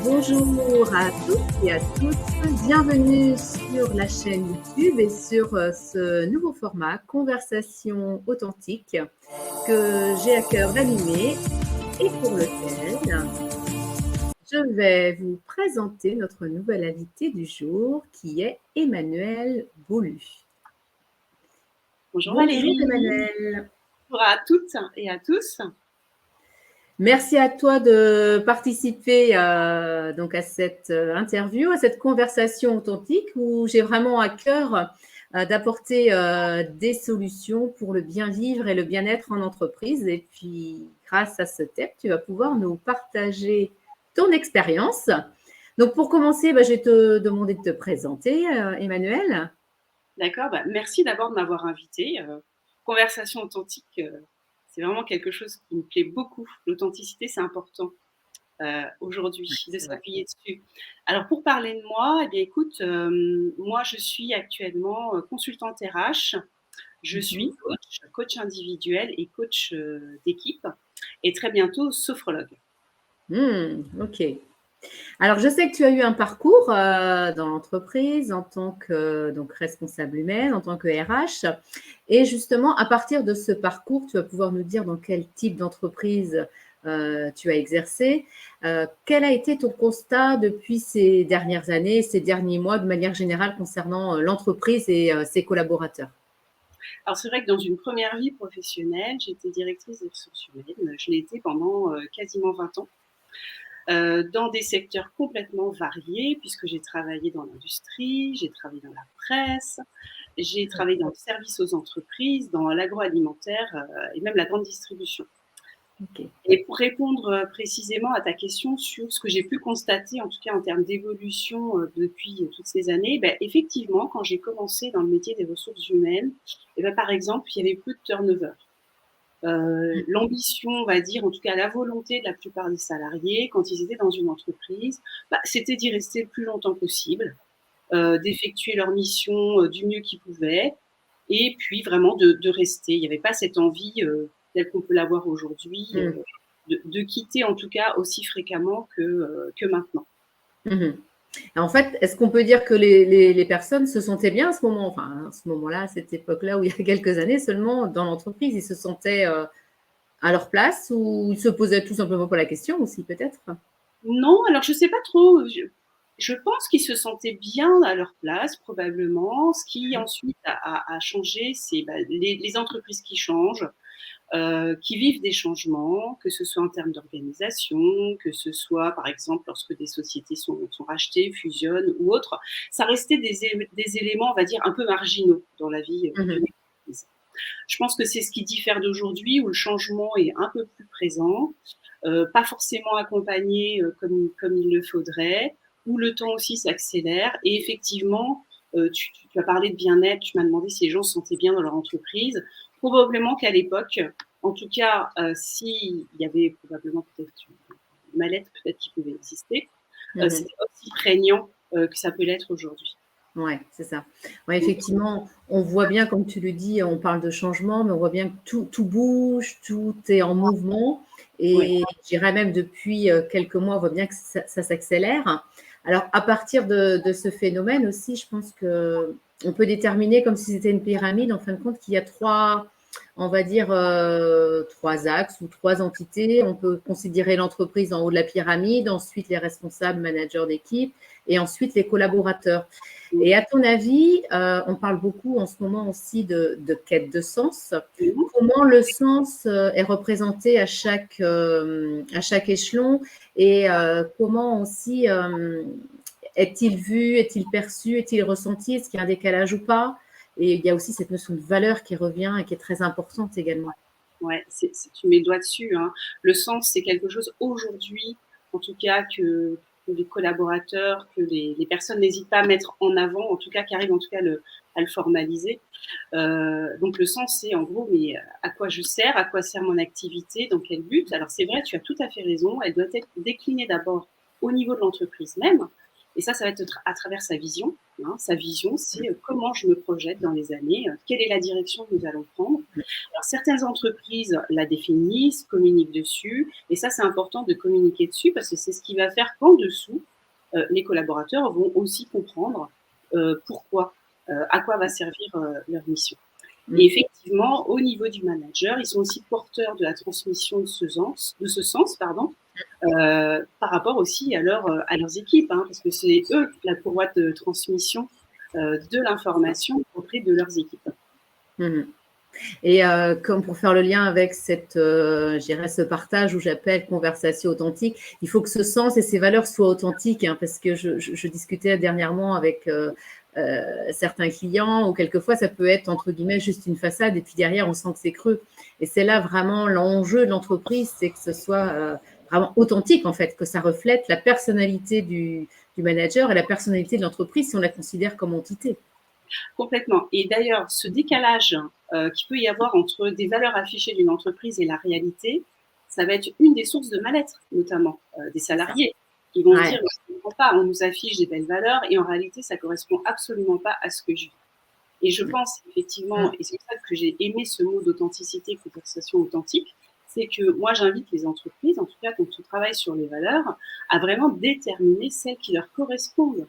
Bonjour à toutes et à tous, bienvenue sur la chaîne YouTube et sur ce nouveau format Conversation authentique que j'ai à cœur d'animer et pour lequel je vais vous présenter notre nouvel invité du jour qui est Emmanuelle Beaulu. Bonjour Bonjour Valérie. Emmanuelle. Bonjour à toutes et à tous. Merci à toi de participer donc à cette interview, à cette conversation authentique où j'ai vraiment à cœur d'apporter des solutions pour le bien vivre et le bien-être en entreprise. Et puis, grâce à ce thème, tu vas pouvoir nous partager ton expérience. Donc, pour commencer, je vais te demander de te présenter, Emmanuelle. D'accord, merci d'abord de m'avoir invitée. Conversation authentique, c'est vraiment quelque chose qui me plaît beaucoup. L'authenticité, c'est important aujourd'hui de s'appuyer dessus. Alors, pour parler de moi, eh bien, écoute, moi, je suis actuellement consultante RH. Je suis coach individuel et coach d'équipe et très bientôt sophrologue. Ok. Alors, je sais que tu as eu un parcours dans l'entreprise en tant que donc, responsable humaine, en tant que RH. Et justement, à partir de ce parcours, tu vas pouvoir nous dire dans quel type d'entreprise tu as exercé. Quel a été ton constat depuis ces dernières années, ces derniers mois, de manière générale, concernant l'entreprise et ses collaborateurs? Alors, c'est vrai que dans une première vie professionnelle, j'étais directrice des ressources humaines. Je l'ai été pendant quasiment 20 ans. Dans des secteurs complètement variés, puisque j'ai travaillé dans l'industrie, j'ai travaillé dans la presse, j'ai travaillé dans le service aux entreprises, dans l'agroalimentaire et même la grande distribution. Okay. Et pour répondre précisément à ta question sur ce que j'ai pu constater, en tout cas en termes d'évolution depuis toutes ces années, effectivement, quand j'ai commencé dans le métier des ressources humaines, par exemple, il y avait peu de turnover. L'ambition, on va dire, en tout cas la volonté de la plupart des salariés, quand ils étaient dans une entreprise, c'était d'y rester le plus longtemps possible, d'effectuer leur mission du mieux qu'ils pouvaient, et puis vraiment de rester. Il n'y avait pas cette envie, telle qu'on peut l'avoir aujourd'hui, de quitter en tout cas aussi fréquemment que maintenant. En fait, est-ce qu'on peut dire que les personnes se sentaient bien à ce moment, enfin à ce moment-là, à cette époque-là, où il y a quelques années seulement, dans l'entreprise, ils se sentaient à leur place ou ils se posaient tout simplement pas la question aussi, peut-être? Non, alors je sais pas trop. Je pense qu'ils se sentaient bien à leur place, probablement. Ce qui ensuite a changé, c'est les entreprises qui changent, qui vivent des changements, que ce soit en termes d'organisation, que ce soit, par exemple, lorsque des sociétés sont rachetées, fusionnent ou autres. Ça restait des éléments, on va dire, un peu marginaux dans la vie d'une entreprise. Je pense que c'est ce qui diffère d'aujourd'hui, où le changement est un peu plus présent, pas forcément accompagné comme il le faudrait, où le temps aussi s'accélère. Et effectivement, tu as parlé de bien-être, tu m'as demandé si les gens se sentaient bien dans leur entreprise. Probablement qu'à l'époque, en tout cas, s'il y avait probablement peut-être une mal-être peut-être qui pouvait exister, c'était aussi prégnant que ça peut l'être aujourd'hui. Ouais, c'est ça. Ouais, effectivement, on voit bien, comme tu le dis, on parle de changement, mais on voit bien que tout bouge, tout est en mouvement. Ouais. Et je dirais même depuis quelques mois, on voit bien que ça s'accélère. Alors, à partir de ce phénomène aussi, je pense qu'on peut déterminer comme si c'était une pyramide, en fin de compte, qu'il y a trois, on va dire, trois axes ou trois entités. On peut considérer l'entreprise en haut de la pyramide, ensuite les responsables, managers d'équipe, et ensuite les collaborateurs. Et à ton avis, on parle beaucoup en ce moment aussi de quête de sens. Comment le sens est représenté à chaque échelon et comment aussi est-il vu, est-il perçu, est-il ressenti, est-ce qu'il y a un décalage ou pas? Et il y a aussi cette notion de valeur qui revient et qui est très importante également. Ouais, tu mets le doigt dessus, hein. Le sens, c'est quelque chose aujourd'hui, en tout cas, que les collaborateurs, que les personnes n'hésitent pas à mettre en avant, en tout cas, qui arrivent en tout cas à le formaliser. Donc le sens, c'est en gros, mais à quoi je sers, à quoi sert mon activité, dans quel but. Alors c'est vrai, tu as tout à fait raison, elle doit être déclinée d'abord au niveau de l'entreprise même, Et ça va être à travers sa vision. Hein. Sa vision, c'est comment je me projette dans les années, quelle est la direction que nous allons prendre. Alors, certaines entreprises la définissent, communiquent dessus, et ça, c'est important de communiquer dessus parce que c'est ce qui va faire qu'en dessous, les collaborateurs vont aussi comprendre pourquoi, à quoi va servir leur mission. Et effectivement, au niveau du manager, ils sont aussi porteurs de la transmission de ce sens, par rapport aussi à leurs équipes, hein, parce que c'est eux la courroie de transmission de l'information auprès de leurs équipes. Et comme pour faire le lien avec je dirais ce partage où j'appelle conversation authentique, il faut que ce sens et ces valeurs soient authentiques, hein, parce que je discutais dernièrement avec certains clients où quelquefois ça peut être entre guillemets juste une façade et puis derrière on sent que c'est creux. Et c'est là vraiment l'enjeu de l'entreprise, c'est que ce soit vraiment authentique en fait, que ça reflète la personnalité du manager et la personnalité de l'entreprise si on la considère comme entité. Complètement. Et d'ailleurs, ce décalage qu'il peut y avoir entre des valeurs affichées d'une entreprise et la réalité, ça va être une des sources de mal-être, notamment des salariés, qui vont se dire, je ne comprends pas, on nous affiche des belles valeurs et en réalité, ça ne correspond absolument pas à ce que je vis. Et je pense effectivement, et c'est pour ça que j'ai aimé ce mot d'authenticité, conversation authentique, c'est que moi, j'invite les entreprises, en tout cas quand on travaille sur les valeurs, à vraiment déterminer celles qui leur correspondent,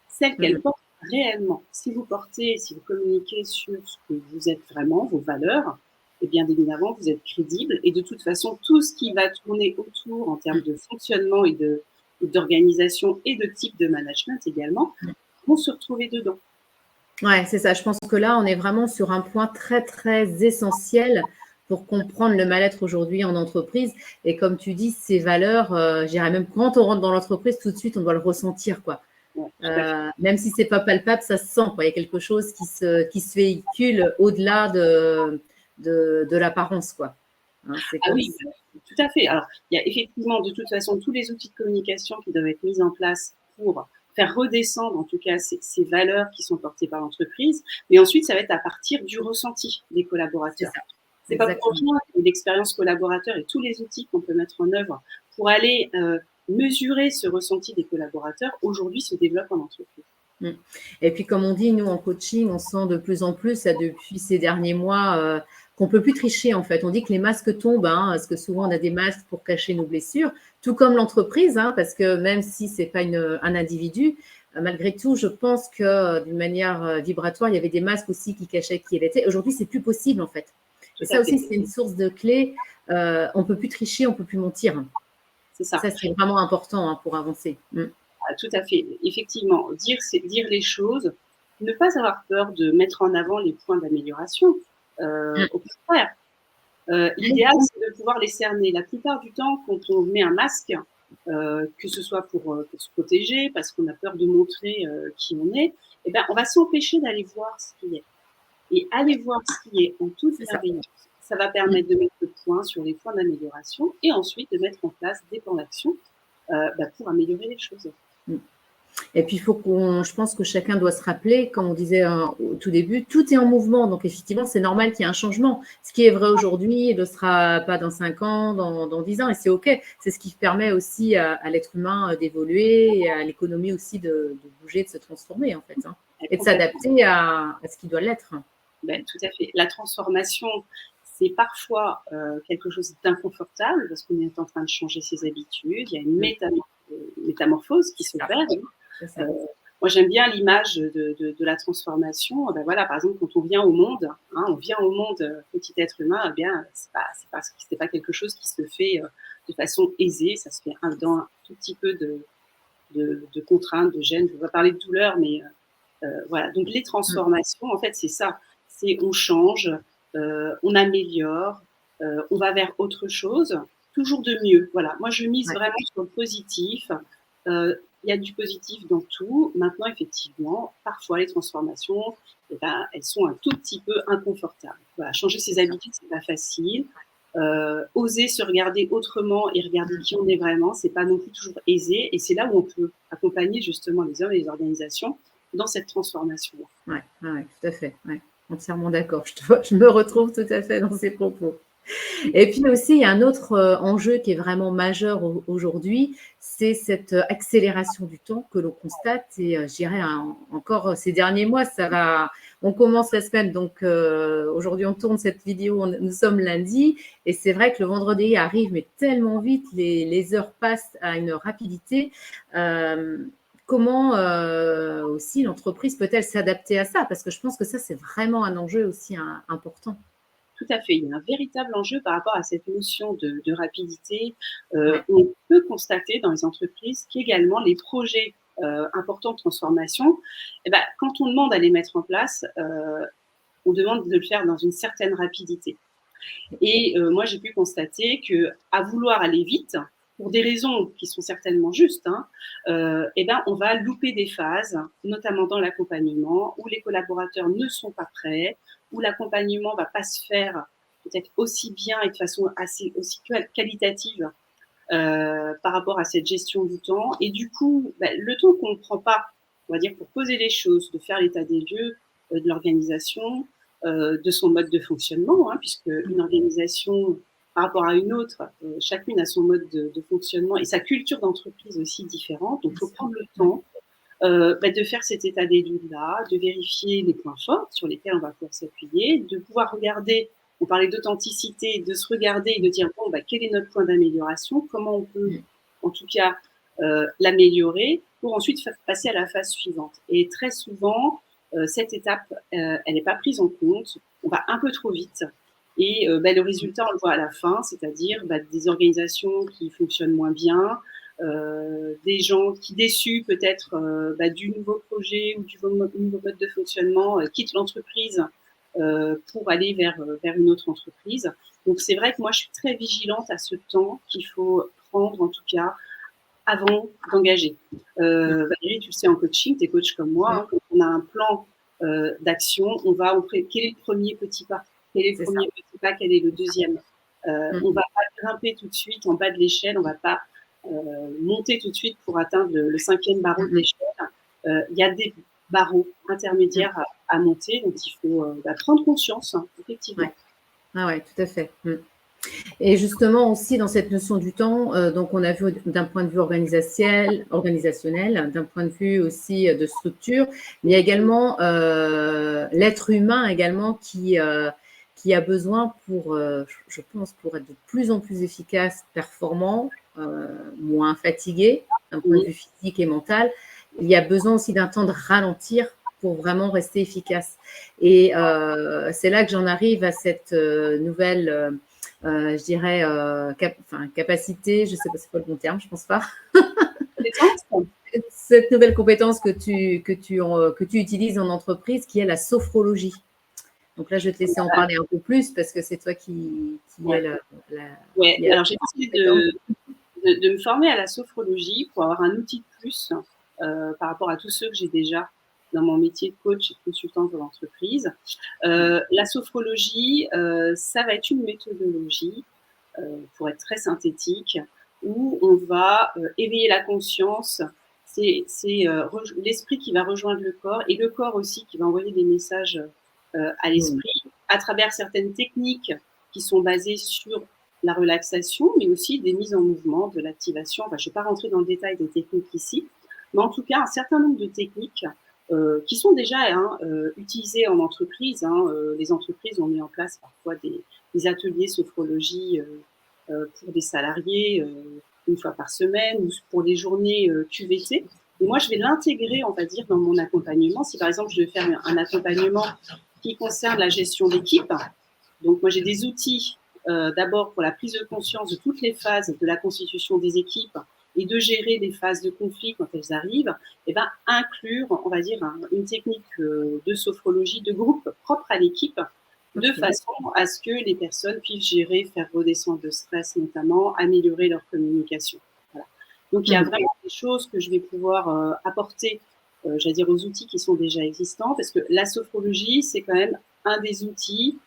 celles qu'elles portent réellement. Si vous communiquez sur ce que vous êtes vraiment, vos valeurs, et bien évidemment, vous êtes crédible. Et de toute façon, tout ce qui va tourner autour en termes de fonctionnement et d'organisation et de type de management également, vont se retrouver dedans. Ouais, c'est ça. Je pense que là, on est vraiment sur un point très, très essentiel pour comprendre le mal-être aujourd'hui en entreprise. Et comme tu dis, ces valeurs, je dirais même quand on rentre dans l'entreprise, tout de suite, on doit le ressentir, quoi. Ouais, même si c'est pas palpable, ça se sent, quoi. Il y a quelque chose qui se véhicule au-delà de l'apparence, quoi. Hein, oui, tout à fait. Alors, il y a effectivement, de toute façon, tous les outils de communication qui doivent être mis en place pour faire redescendre, en tout cas, ces valeurs qui sont portées par l'entreprise. Mais ensuite, ça va être à partir du ressenti des collaborateurs. C'est pas pour rien que l'expérience collaborateur et tous les outils qu'on peut mettre en œuvre pour aller mesurer ce ressenti des collaborateurs, aujourd'hui, se développent en entreprise. Et puis, comme on dit, nous, en coaching, on sent de plus en plus, depuis ces derniers mois, qu'on ne peut plus tricher, en fait. On dit que les masques tombent, hein, parce que souvent, on a des masques pour cacher nos blessures, tout comme l'entreprise, hein, parce que même si ce n'est pas un individu, malgré tout, je pense que d'une manière vibratoire, il y avait des masques aussi qui cachaient qui elle était. Aujourd'hui, c'est plus possible, en fait. Et ça aussi, c'est une source de clé. On ne peut plus tricher, on ne peut plus mentir. C'est ça. Ça, c'est vraiment important, hein, pour avancer. Tout à fait. Effectivement, dire les choses, ne pas avoir peur de mettre en avant les points d'amélioration. Au contraire, l'idéal, c'est de pouvoir les cerner. La plupart du temps, quand on met un masque, que ce soit pour se protéger, parce qu'on a peur de montrer qui on est, eh ben, on va s'empêcher d'aller voir ce qui est. Et aller voir ce qui est en toute bienveillance, ça va permettre de mettre le point sur les points d'amélioration et ensuite de mettre en place des plans d'action pour améliorer les choses. Et puis, je pense que chacun doit se rappeler, comme on disait au tout début, tout est en mouvement. Donc, effectivement, c'est normal qu'il y ait un changement. Ce qui est vrai aujourd'hui ne le sera pas dans 5 ans, dans 10 ans. Et c'est OK. C'est ce qui permet aussi à l'être humain d'évoluer et à l'économie aussi de bouger, de se transformer, en fait. Hein, et de s'adapter à ce qui doit l'être. Ben, tout à fait. La transformation, c'est parfois quelque chose d'inconfortable parce qu'on est en train de changer ses habitudes. Il y a une métamorphose qui se fait. Moi, j'aime bien l'image de la transformation. Ben voilà, par exemple, quand on vient au monde, petit être humain, eh bien, c'est pas quelque chose qui se fait de façon aisée. Ça se fait dans un tout petit peu de contraintes, de gêne. Je ne vais pas parler de douleur, mais voilà. Donc, les transformations, en fait, c'est ça. C'est on change, on améliore, on va vers autre chose, toujours de mieux. Voilà. Moi, je mise vraiment sur le positif. Il y a du positif dans tout. Maintenant, effectivement, parfois, les transformations, elles sont un tout petit peu inconfortables. Voilà, changer ses habitudes, c'est pas facile. Oser se regarder autrement et regarder qui on est vraiment, c'est pas non plus toujours aisé. Et c'est là où on peut accompagner justement les hommes et les organisations dans cette transformation. Oui, tout à fait. Ouais. Entièrement d'accord. Je me retrouve tout à fait dans ces propos. Et puis aussi, il y a un autre enjeu qui est vraiment majeur aujourd'hui, c'est cette accélération du temps que l'on constate. Et je dirais encore ces derniers mois, on commence la semaine, donc aujourd'hui on tourne cette vidéo, nous sommes lundi, et c'est vrai que le vendredi arrive, mais tellement vite, les heures passent à une rapidité. Comment aussi l'entreprise peut-elle s'adapter à ça? Parce que je pense que ça, c'est vraiment un enjeu aussi important. Tout à fait, il y a un véritable enjeu par rapport à cette notion de rapidité. Ouais. On peut constater dans les entreprises qu'également les projets importants de transformation, eh ben, quand on demande à les mettre en place, on demande de le faire dans une certaine rapidité. Et moi, j'ai pu constater qu'à vouloir aller vite, pour des raisons qui sont certainement justes, hein, eh ben, on va louper des phases, notamment dans l'accompagnement, où les collaborateurs ne sont pas prêts, où l'accompagnement ne va pas se faire peut-être aussi bien et de façon aussi qualitative par rapport à cette gestion du temps. Et du coup, bah, le temps qu'on ne prend pas, on va dire, pour poser les choses, de faire l'état des lieux de l'organisation, de son mode de fonctionnement, hein, puisque une organisation par rapport à une autre, chacune a son mode de fonctionnement et sa culture d'entreprise aussi différente. Donc, il faut prendre le temps bah, de faire cet état des lieux-là, de vérifier les points forts sur lesquels on va pouvoir s'appuyer, de pouvoir regarder, on parlait d'authenticité, de se regarder et de dire, bon, bah, quel est notre point d'amélioration, comment on peut, en tout cas, l'améliorer pour ensuite passer à la phase suivante. Et très souvent, cette étape, elle n'est pas prise en compte, on va un peu trop vite. Et bah, le résultat, on le voit à la fin, c'est-à-dire bah, des organisations qui fonctionnent moins bien, des gens qui, déçus peut-être bah, du nouveau projet ou du nouveau mode de fonctionnement, quittent l'entreprise pour aller vers une autre entreprise. Donc c'est vrai que moi, je suis très vigilante à ce temps qu'il faut prendre, en tout cas, avant d'engager. Valérie, tu le sais, en coaching, tu es coach comme moi, hein, quand on a un plan d'action, quel est le premier petit pas? Quel est le premier petit pas? Quel est le deuxième? On ne va pas grimper tout de suite en bas de l'échelle, on ne va pas monter tout de suite pour atteindre le 5e barreau de l'échelle. Il y a des barreaux intermédiaires à monter, donc il faut bah, prendre conscience, hein, effectivement. Ouais. Ah ouais, tout à fait. Et justement aussi dans cette notion du temps, donc on a vu d'un point de vue organisationnel, d'un point de vue aussi de structure, mais il y a également l'être humain également qui a besoin pour, je pense, pour être de plus en plus efficace, performant, moins fatigué d'un point de vue physique et mental. Il y a besoin aussi d'un temps de ralentir pour vraiment rester efficace. Et c'est là que j'en arrive à cette nouvelle je dirais, capacité, je ne sais pas c'est quoi le bon terme, je ne pense pas. Cette nouvelle compétence que tu utilises en entreprise, qui est la sophrologie. Donc là, je vais te laisser en parler un peu plus parce que c'est toi qui est la. Oui, alors j'ai décidé de me former à la sophrologie pour avoir un outil de plus par rapport à tous ceux que j'ai déjà dans mon métier de coach et de consultante de l'entreprise. La sophrologie, ça va être une méthodologie, pour être très synthétique, où on va éveiller la conscience. C'est l'esprit qui va rejoindre le corps et le corps aussi qui va envoyer des messages à l'esprit à travers certaines techniques qui sont basées sur la relaxation, mais aussi des mises en mouvement, de l'activation. Enfin, je ne vais pas rentrer dans le détail des techniques ici, mais en tout cas, un certain nombre de techniques qui sont déjà utilisées en entreprise. Les entreprises ont mis en place parfois des ateliers sophrologie pour des salariés une fois par semaine ou pour des journées QVT. Et moi, je vais l'intégrer, on va dire, dans mon accompagnement. Si par exemple, je vais faire un accompagnement qui concerne la gestion d'équipe, donc moi, j'ai des outils d'abord pour la prise de conscience de toutes les phases de la constitution des équipes et de gérer les phases de conflit quand elles arrivent, et ben, inclure, on va dire, une technique de sophrologie de groupe propre à l'équipe, de façon à ce que les personnes puissent gérer, faire redescendre le stress notamment, améliorer leur communication. Voilà. Donc, il y a vraiment des choses que je vais pouvoir apporter, j'allais dire, aux outils qui sont déjà existants, parce que la sophrologie, c'est quand même un des outils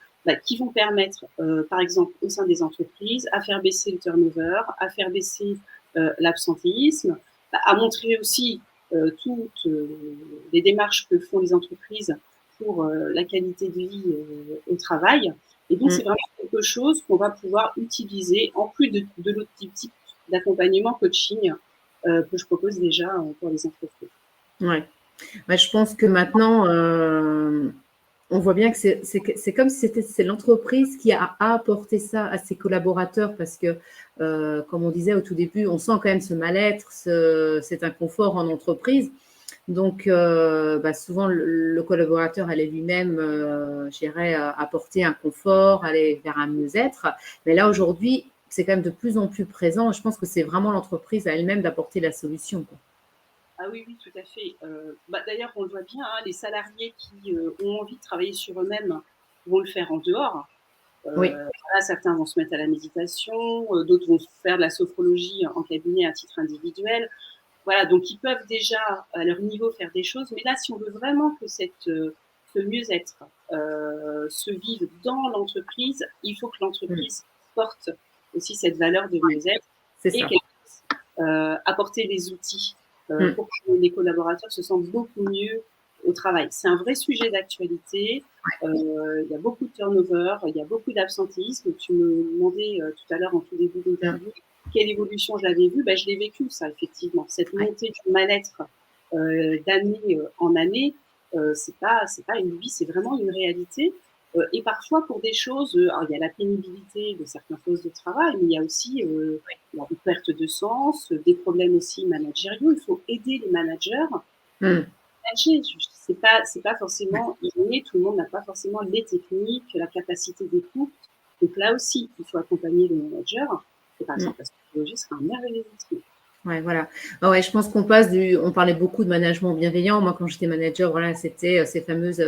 qui vont permettre, par exemple, au sein des entreprises, à faire baisser le turnover, à faire baisser l'absentéisme, à montrer aussi toutes les démarches que font les entreprises pour la qualité de vie au travail. Et donc, c'est vraiment quelque chose qu'on va pouvoir utiliser en plus de l'autre type d'accompagnement coaching que je propose déjà pour les entreprises. Ouais. Ouais, je pense que maintenant, on voit bien que c'est comme si c'est l'entreprise qui a apporté ça à ses collaborateurs parce que, comme on disait au tout début, on sent quand même ce mal-être, cet inconfort en entreprise. Donc, souvent, le collaborateur allait lui-même, je dirais, apporter un confort, aller vers un mieux-être. Mais là, aujourd'hui, c'est quand même de plus en plus présent. Je pense que c'est vraiment l'entreprise à elle-même d'apporter la solution, quoi. Ah oui, oui, tout à fait. D'ailleurs, on le voit bien, hein, les salariés qui ont envie de travailler sur eux-mêmes vont le faire en dehors. Oui, Voilà, certains vont se mettre à la méditation, d'autres vont faire de la sophrologie en cabinet à titre individuel. Voilà, donc ils peuvent déjà, à leur niveau, faire des choses. Mais là, si on veut vraiment que ce mieux-être se vive dans l'entreprise, il faut que l'entreprise porte aussi cette valeur de mieux-être c'est et ça. qu'elle puisse apporter les outils Mm. pour que les collaborateurs se sentent beaucoup mieux au travail. C'est un vrai sujet d'actualité. Il y a beaucoup de turnover, il y a beaucoup d'absentéisme. Tu me demandais tout à l'heure en tout début d'interview quelle évolution j'avais vue. Je l'ai vécu, ça, effectivement. Cette montée du mal-être d'année en année, c'est pas une vie, c'est vraiment une réalité. Et parfois, pour des choses, alors il y a la pénibilité de certains postes de travail, mais il y a aussi la perte de sens, des problèmes aussi managériaux. Il faut aider les managers manager. C'est pas forcément inné, tout le monde n'a pas forcément les techniques, la capacité d'écoute. Donc là aussi, il faut accompagner les managers. Et par exemple, la psychologie sera un merveilleux outil. Ouais, voilà. Ouais, je pense qu'on on parlait beaucoup de management bienveillant. Moi, quand j'étais manager, voilà, c'était ces fameuses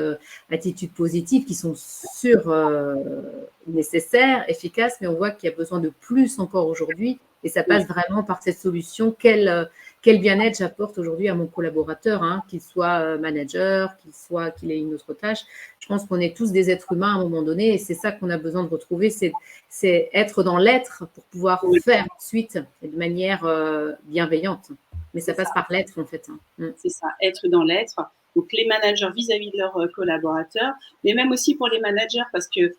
attitudes positives qui sont nécessaires, efficaces, mais on voit qu'il y a besoin de plus encore aujourd'hui. Et ça passe vraiment par cette solution. Quel bien-être j'apporte aujourd'hui à mon collaborateur, hein, qu'il soit manager, qu'il ait une autre tâche. Je pense qu'on est tous des êtres humains à un moment donné, et c'est ça qu'on a besoin de retrouver, c'est être dans l'être pour pouvoir faire ensuite de manière bienveillante. Mais ça passe par l'être, en fait. C'est ça, être dans l'être. Donc les managers vis-à-vis de leurs collaborateurs, mais même aussi pour les managers, parce que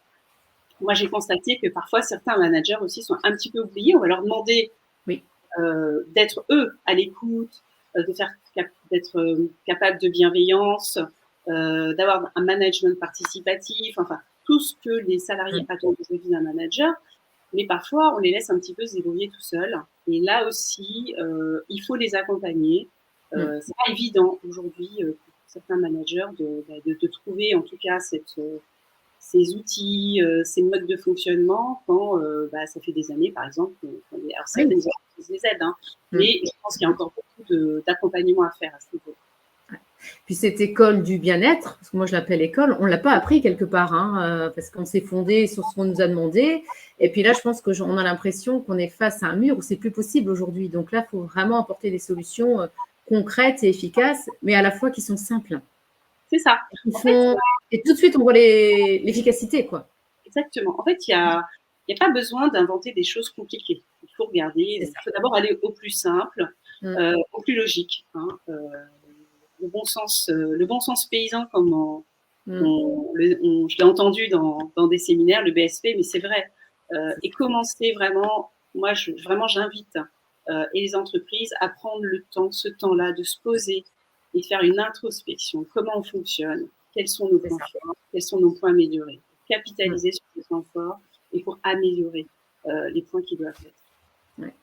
moi j'ai constaté que parfois certains managers aussi sont un petit peu oubliés. On va leur demander d'être eux à l'écoute, d'être capable de bienveillance, d'avoir un management participatif, enfin tout ce que les salariés attendent aujourd'hui d'un manager. Mais parfois, on les laisse un petit peu se débrouiller tout seuls. Et là aussi, il faut les accompagner. C'est pas évident aujourd'hui pour certains managers de trouver en tout cas ces outils, ces modes de fonctionnement quand ça fait des années, par exemple. Alors certaines entreprises les aident, hein, mais je pense qu'il y a encore beaucoup d'accompagnement à faire à ce niveau. Puis cette école du bien-être, parce que moi je l'appelle école, on ne l'a pas appris quelque part, hein, parce qu'on s'est fondé sur ce qu'on nous a demandé. Et puis là, je pense qu'on a l'impression qu'on est face à un mur où c'est plus possible aujourd'hui. Donc là, il faut vraiment apporter des solutions concrètes et efficaces, mais à la fois qui sont simples. C'est ça. Et tout de suite, on voit l'efficacité, quoi. Exactement. En fait, il n'y a pas besoin d'inventer des choses compliquées. Il faut regarder. Il faut d'abord aller au plus simple, au plus logique. Hein. Le bon sens paysan, comme je l'ai entendu dans des séminaires, le BSP, mais c'est vrai. Et commencer vraiment, moi, vraiment, j'invite et les entreprises à prendre le temps, ce temps-là, de se poser et de faire une introspection. Comment on fonctionne? Quels sont nos points forts? Quels sont nos points améliorés? Capitaliser sur les points forts et pour améliorer les points qui doivent être. Ouais.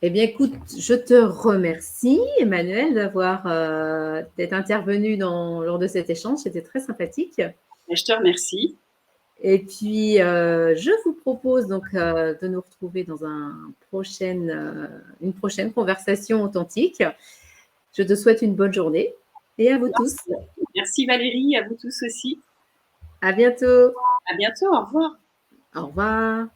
Eh bien, écoute, je te remercie, Emmanuel, d'être intervenu lors de cet échange. C'était très sympathique. Je te remercie. Et puis, je vous propose donc de nous retrouver dans une prochaine conversation authentique. Je te souhaite une bonne journée et à vous tous. Merci Valérie, à vous tous aussi. À bientôt. À bientôt, au revoir. Au revoir.